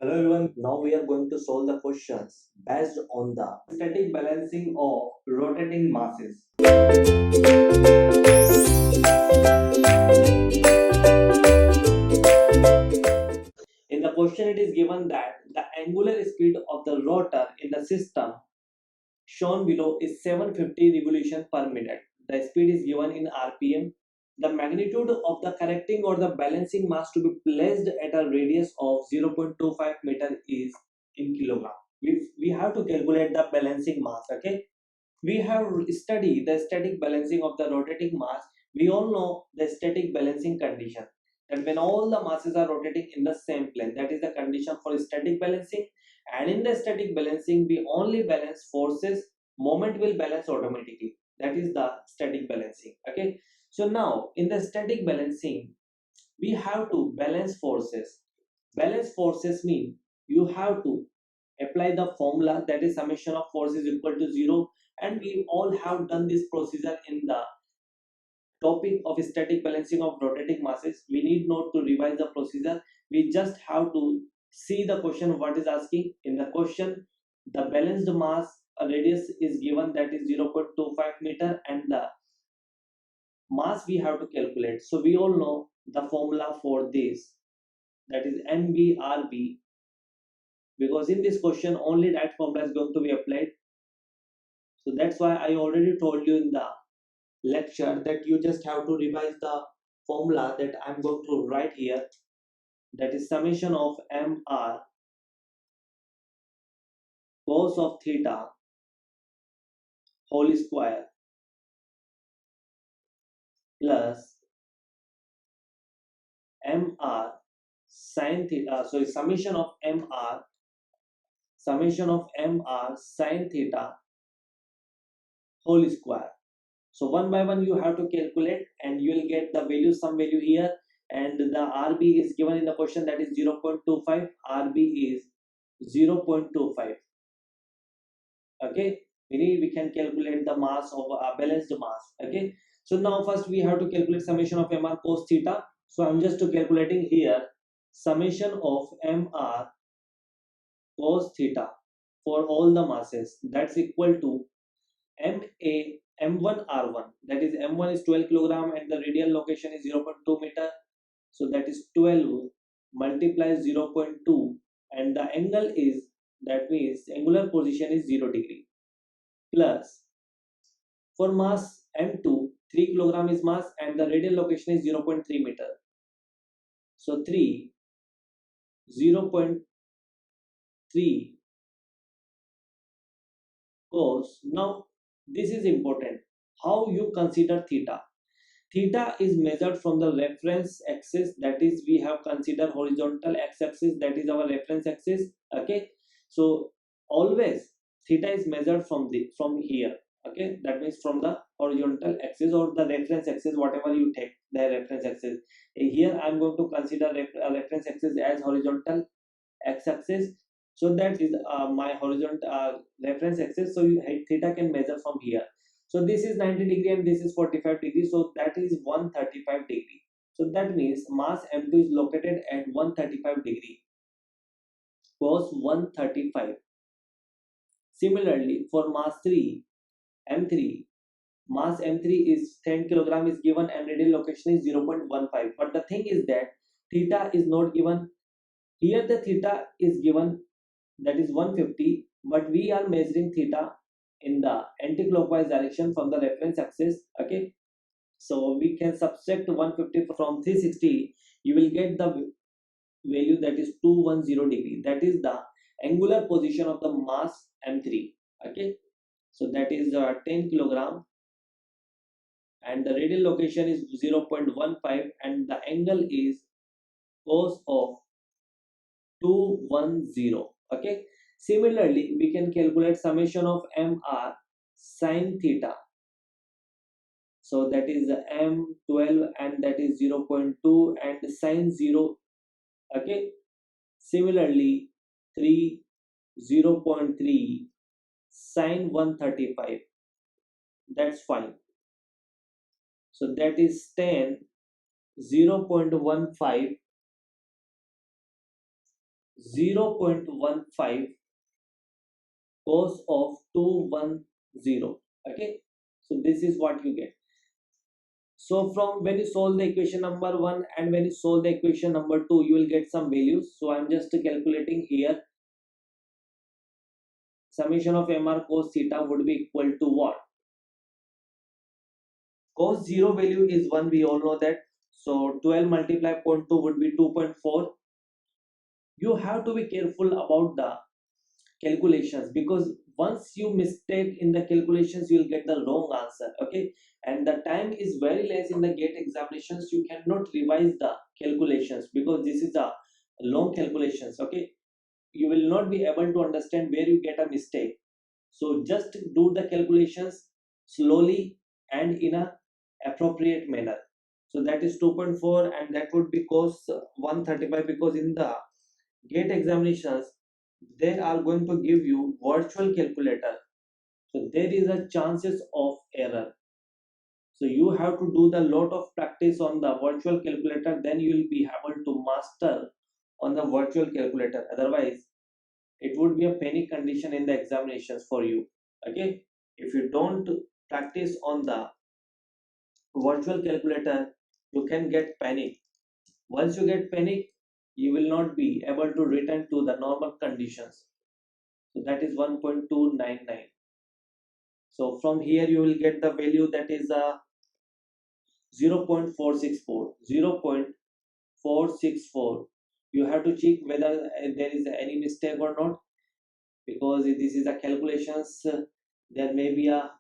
Hello everyone, now we are going to solve the questions based on the static balancing of rotating masses. In the question it is given that the angular speed of the rotor in the system shown below is 750 revolution per minute. The speed is given in RPM. The magnitude of the correcting or the balancing mass to be placed at a radius of 0.25 meter is in kilogram. We have to calculate the balancing mass. Okay, we have studied the static balancing of the rotating mass. We all know the static balancing condition, that when all the masses are rotating in the same plane, that is the condition for static balancing. And in the static balancing we only balance forces, moment will balance automatically, that is the static balancing. Okay, so now in the static balancing we have to balance forces. Balance forces mean you have to apply the formula, that is summation of force is equal to 0. And we all have done this procedure in the topic of static balancing of rotating masses. We need not to revise the procedure, we just have to see the question what is asking. In the question, the balanced mass radius is given, that is 0.25 meter, and the mass we have to calculate. So we all know the formula for this, that is MBRB, because in this question only that formula is going to be applied. So that's why I already told you in the lecture that you just have to revise the formula that I'm going to write here, that is summation of MR cos of theta whole square plus MR sin theta, sorry, summation of MR sin theta whole square. So one by one you have to calculate and you will get the value, some value here, and the RB is given in the question, that is 0.25. RB is 0.25. Okay, we can calculate the mass of a balanced mass. Okay, so now first we have to calculate summation of MR cos theta. So I'm just calculating here summation of MR cos theta for all the masses, that's equal to MA M1 R1, that is M1 is 12 kilogram and the radial location is 0.2 meter. So that is 12 multiplies 0.2, and the angle is, that means angular position is 0 degree, plus for mass M2 3 kilogram is mass and the radial location is 0.3 meter. So 3 0.3 cos. Now this is important, how you consider theta. Theta is measured from the reference axis, that is we have considered horizontal x-axis, that is our reference axis. Okay, so always theta is measured from here. Okay, that means from the horizontal axis or the reference axis, whatever you take the reference axis. Here I'm going to consider reference axis as horizontal x-axis. So that is my horizontal reference axis, so theta can measure from here. So this is 90 degree and this is 45 degree, so that is 135 degree. So that means mass M2 is located at 135 degree, cos 135. Similarly for mass 3 M3, mass M3 is 10 kilogram is given and radial location is 0.15, but the thing is that theta is not given here. The theta is given, that is 150, but we are measuring theta in the anti-clockwise direction from the reference axis. Okay, so we can subtract 150 from 360, you will get the value, that is 210 degree, that is the angular position of the mass M3. Okay, so that is 10 kilogram and the radial location is 0.15 and the angle is cos of 210. Okay, similarly we can calculate summation of MR sin theta. So that is M12 and that is 0.2 and sin 0. Okay, similarly 3 0.3 sin 135, that's fine. So that is 10 0.15 0.15 cos of 210. Okay, so this is what you get. So from when you solve the equation number 1 and when you solve the equation number 2, you will get some values. So I'm just calculating here. Summation of mr cos theta would be equal to what? Cos 0 value is 1, we all know that. So 12 multiplied 0.2 would be 2.4. You have to be careful about the calculations, because once you mistake in the calculations you will get the wrong answer. Okay, and the time is very less in the gate examinations. You cannot revise the calculations because this is a long calculations. Okay, you will not be able to understand where you get a mistake. So just do the calculations slowly and in a appropriate manner. So that is 2.4 and that would be cos 135, because in the gate examinations they are going to give you virtual calculator, so there is a chances of error. So you have to do the lot of practice on the virtual calculator, then you will be able to master on the virtual calculator. Otherwise it would be a panic condition in the examinations for you. Okay, if you don't practice on the virtual calculator you can get panic. Once you get panic you will not be able to return to the normal conditions. So that is 1.299. So from here you will get the value, that is 0.464. 0.464. You have to check whether there is any mistake or not, because this is a calculations. There may be a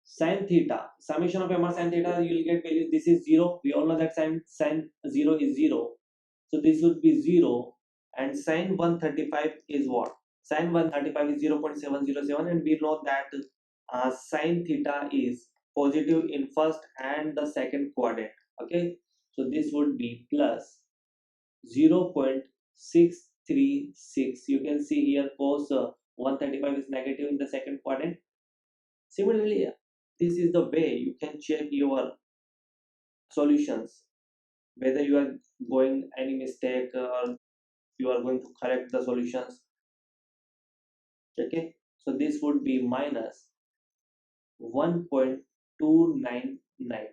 sin theta. Summation of mr sin theta, you will get value. This is 0. We all know that sin 0 is 0. So this would be 0. And sin 135 is what? Sin 135 is 0.707, and we know that sin theta is positive in first and the second quadrant. Okay, so this would be plus 0.636. You can see here cos 135 is negative in the second quadrant. Similarly, this is the way you can check your solutions, whether you are going any mistake or you are going to correct the solutions. Okay, so this would be minus 1.299.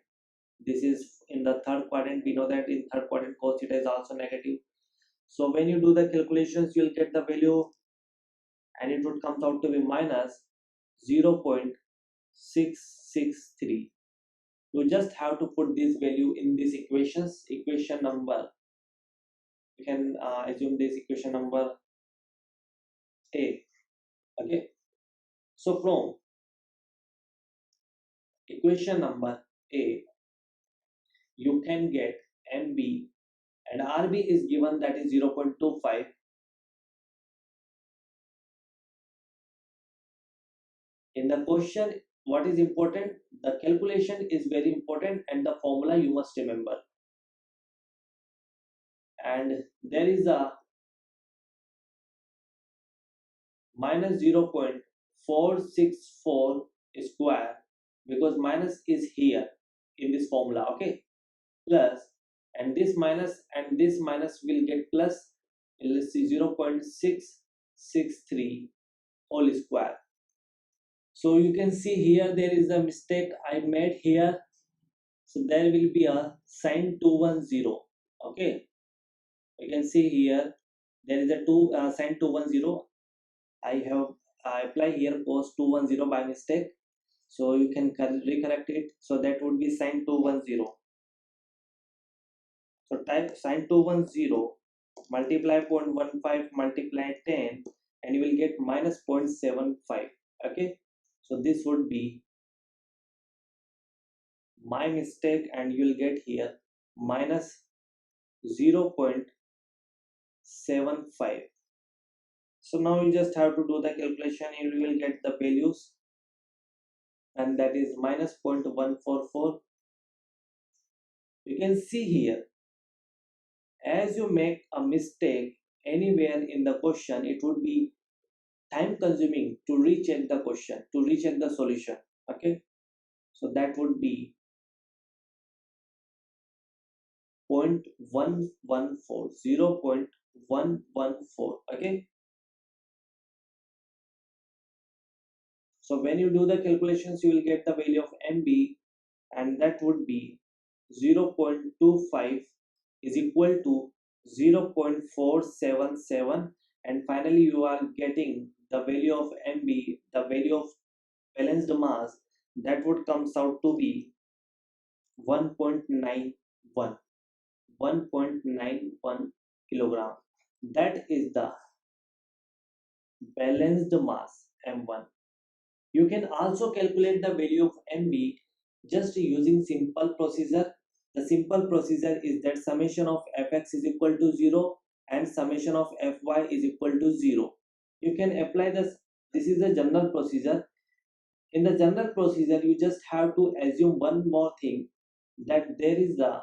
This is in the third quadrant. We know that in third quadrant cos theta is also negative. So when you do the calculations you will get the value, and it would come out to be minus 0.663. You just have to put this value in this equation number. You can assume this equation number A. Okay, so from equation number A you can get MB, and RB is given, that is 0.25. In the question, what is important? The calculation is very important and the formula you must remember. And there is a minus 0.464 square, because minus is here in this formula. Okay, plus, and this minus will get plus. Let's see, 0.663 whole square. So you can see here there is a mistake I made here. So there will be a sin 210. Okay, you can see here there is a sin 210. I have apply here cos 210 by mistake. So you can recorrect it. So that would be sin 210. So type sin 210 multiply 0.15 multiply 10, and you will get minus 0.75. Okay, so this would be my mistake, and you will get here minus 0.75. So now you just have to do the calculation. You will get the values, and that is minus 0.144. You can see here, as you make a mistake anywhere in the question, it would be time consuming to recheck the question, to recheck the solution. Okay, so that would be 0.114, 0.114. Okay, so when you do the calculations, you will get the value of MB, and that would be 0.25 is equal to 0.477, and finally you are getting the value of MB, the value of balanced mass, that would comes out to be 1.91, 1.91 kilogram. That is the balanced mass M1. You can also calculate the value of MB just using simple procedure. The simple procedure is that summation of Fx is equal to 0 and summation of Fy is equal to 0. You can apply this. This is the general procedure. In the general procedure, you just have to assume one more thing, that there is the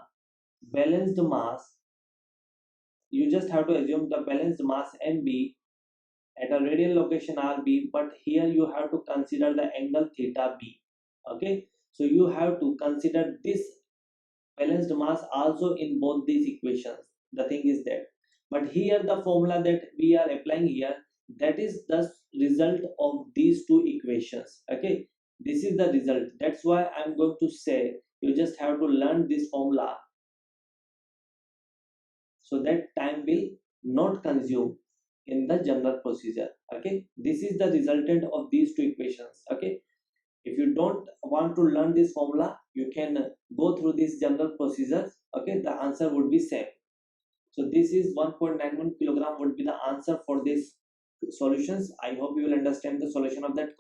balanced mass. You just have to assume the balanced mass MB at a radial location RB, but here you have to consider the angle theta B. Okay, so you have to consider this balanced mass also in both these equations. The thing is that, but here the formula that we are applying here, that is the result of these two equations. Okay, this is the result. That's why I'm going to say you just have to learn this formula so that time will not consume in the general procedure. Okay, this is the resultant of these two equations. Okay, if you don't want to learn this formula, you can go through this general procedures. Okay, the answer would be same. So this is 1.91 kilogram would be the answer for this solutions. I hope you will understand the solution of that